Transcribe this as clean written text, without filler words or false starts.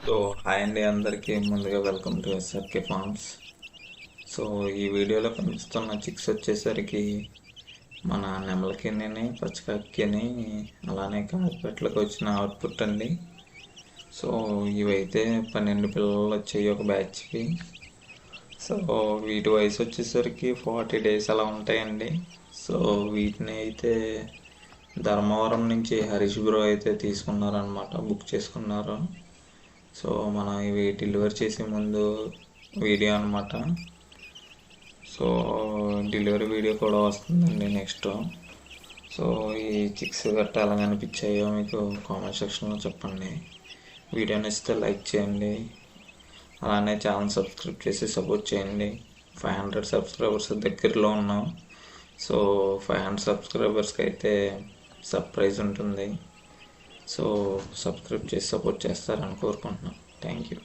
So hi అండి, అందరికీ ముందుగా welcome to SRK Farms. So ఈ వీడియోలో కనిపిస్తున్న చిక్స్ వచ్చేసరికి మన నెమలకిని, పచ్చకాకిని, అలానే కాకిపెట్లకు వచ్చిన అవుట్పుట్ అండి. సో ఇవైతే 12 పిల్లలు వచ్చాయి ఒక బ్యాచ్కి. సో వీటి వయసు వచ్చేసరికి 40 డేస్ అలా ఉంటాయండి. సో వీటిని అయితే ధర్మవరం నుంచి హరీష్ బ్రో అయితే తీసుకున్నారనమాట, బుక్ చేసుకున్నారు. సో మనం ఇవి డెలివరీ చేసే ముందు వీడియో అనమాట. సో డెలివరీ వీడియో కూడా వస్తుందండి నెక్స్ట్. సో ఈ చిక్స్ గట్ట ఎలా అనిపించాయో మీకు కామెంట్ సెక్షన్లో చెప్పండి. వీడియో నచ్చితే లైక్ చేయండి, అలానే ఛానల్ సబ్స్క్రైబ్ చేసి సపోర్ట్ చేయండి. 500 సబ్స్క్రైబర్స్ దగ్గరలో ఉన్నాం. సో 500 సబ్స్క్రైబర్స్కి అయితే సర్ప్రైజ్ ఉంటుంది. సో సబ్స్క్రైబ్ చేసి సపోర్ట్ చేస్తారని కోరుకుంటున్నాను. Thank you.